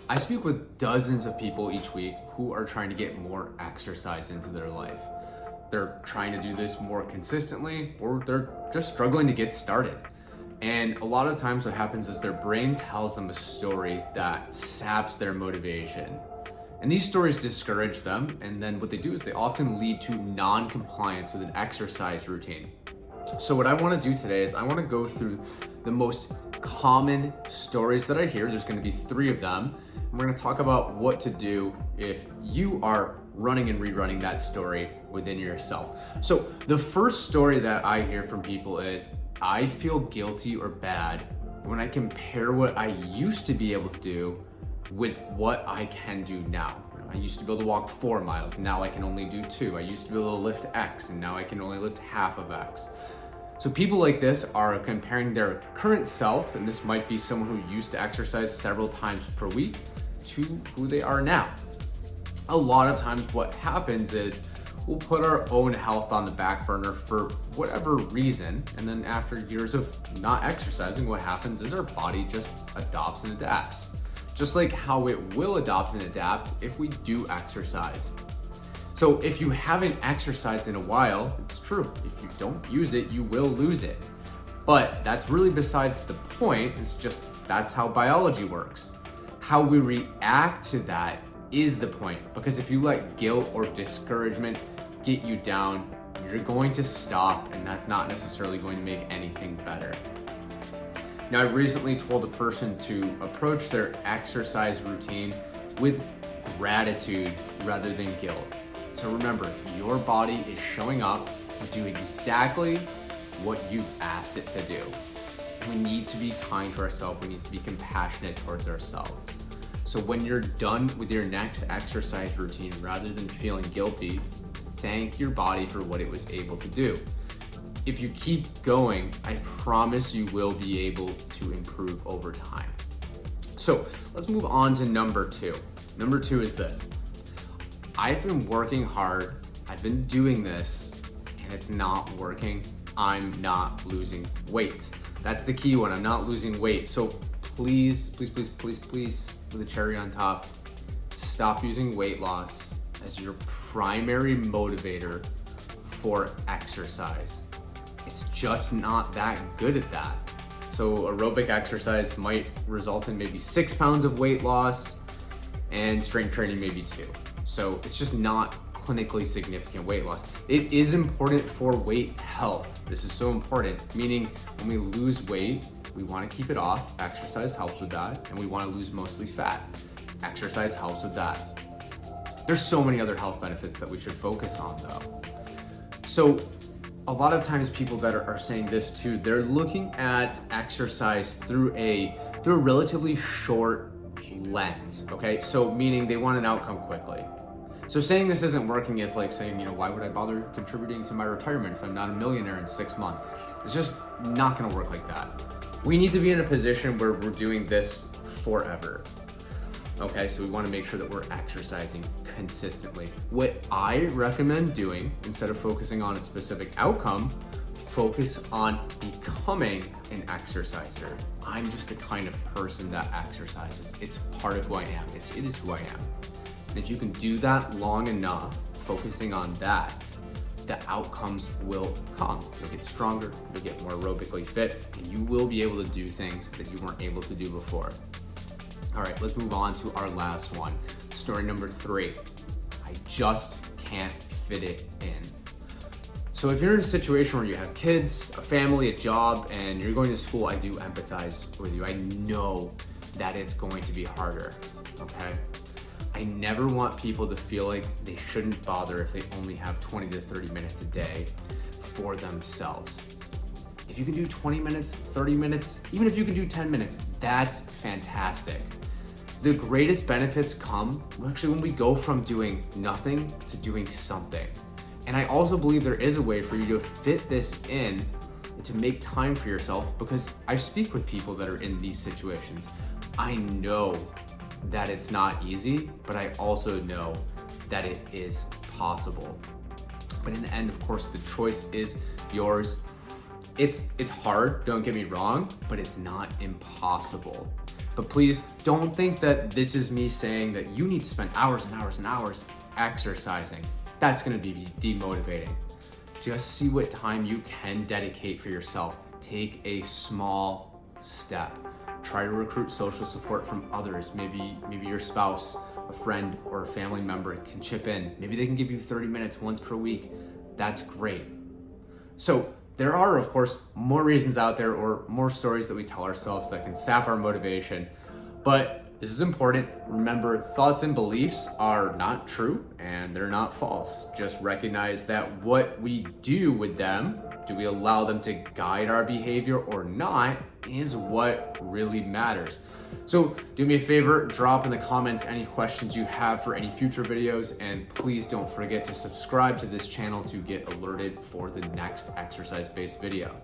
I speak with dozens of people each week who are trying to get more exercise into their life. They're trying to do this more consistently, or they're just struggling to get started. And a lot of times what happens is their brain tells them a story that saps their motivation. And these stories discourage them, and then what they do is they often lead to non-compliance with an exercise routine. So what I want to do today is I want to go through the most common stories that I hear. There's going to be 3 of them. And we're going to talk about what to do if you are running and rerunning that story within yourself. So the first story that I hear from people is, I feel guilty or bad when I compare what I used to be able to do with what I can do now. I used to be able to walk 4 miles, now I can only do 2. I used to be able to lift X, and now I can only lift half of X. So people like this are comparing their current self, and this might be someone who used to exercise several times per week, to who they are now. A lot of times what happens is we'll put our own health on the back burner for whatever reason, and then after years of not exercising, what happens is our body just adopts and adapts. Just like how it will adopt and adapt if we do exercise. So if you haven't exercised in a while, it's true. If you don't use it, you will lose it. But that's really besides the point. It's just that's how biology works. How we react to that is the point. Because if you let guilt or discouragement get you down, you're going to stop, and that's not necessarily going to make anything better. Now, I recently told a person to approach their exercise routine with gratitude rather than guilt. So remember, your body is showing up to do exactly what you've asked it to do. We need to be kind to ourselves. We need to be compassionate towards ourselves. So when you're done with your next exercise routine, rather than feeling guilty, thank your body for what it was able to do. If you keep going, I promise you will be able to improve over time. So let's move on to number 2. Number 2 is this. I've been working hard, I've been doing this, and it's not working. I'm not losing weight. That's the key one, I'm not losing weight. So please, with a cherry on top, stop using weight loss as your primary motivator for exercise. It's just not that good at that. So aerobic exercise might result in maybe 6 pounds of weight loss, and strength training maybe 2. So it's just not clinically significant weight loss. It is important for weight health. This is so important, meaning when we lose weight, we want to keep it off. Exercise helps with that, and we want to lose mostly fat. Exercise helps with that. There's so many other health benefits that we should focus on though. So a lot of times people that are saying this too, they're looking at exercise through a relatively short lens, okay? So meaning they want an outcome quickly. So saying this isn't working is like saying, why would I bother contributing to my retirement if I'm not a millionaire in 6 months? It's just not gonna work like that. We need to be in a position where we're doing this forever. Okay, so we want to make sure that we're exercising consistently. What I recommend doing, instead of focusing on a specific outcome, focus on becoming an exerciser. I'm just the kind of person that exercises. It's part of who I am. It is who I am. And if you can do that long enough, focusing on that, the outcomes will come. You'll get stronger, you'll get more aerobically fit, and you will be able to do things that you weren't able to do before. All right, let's move on to our last one. Story number 3. I just can't fit it in. So if you're in a situation where you have kids, a family, a job, and you're going to school, I do empathize with you. I know that it's going to be harder, okay? I never want people to feel like they shouldn't bother if they only have 20 to 30 minutes a day for themselves. If you can do 20 minutes, 30 minutes, even if you can do 10 minutes, that's fantastic. The greatest benefits come actually when we go from doing nothing to doing something. And I also believe there is a way for you to fit this in, to make time for yourself, because I speak with people that are in these situations. I know that it's not easy, but I also know that it is possible. But in the end, of course, the choice is yours. It's hard, don't get me wrong, but it's not impossible. But please don't think that this is me saying that you need to spend hours and hours and hours exercising. That's gonna be demotivating. Just see what time you can dedicate for yourself. Take a small step. Try to recruit social support from others. Maybe your spouse, a friend, or a family member can chip in. Maybe they can give you 30 minutes once per week. That's great. So there are, of course, more reasons out there or more stories that we tell ourselves that can sap our motivation. But this is important. Remember, thoughts and beliefs are not true and they're not false. Just recognize that what we do with them, do we allow them to guide our behavior or not, is what really matters. So do me a favor, drop in the comments any questions you have for any future videos, and please don't forget to subscribe to this channel to get alerted for the next exercise-based video.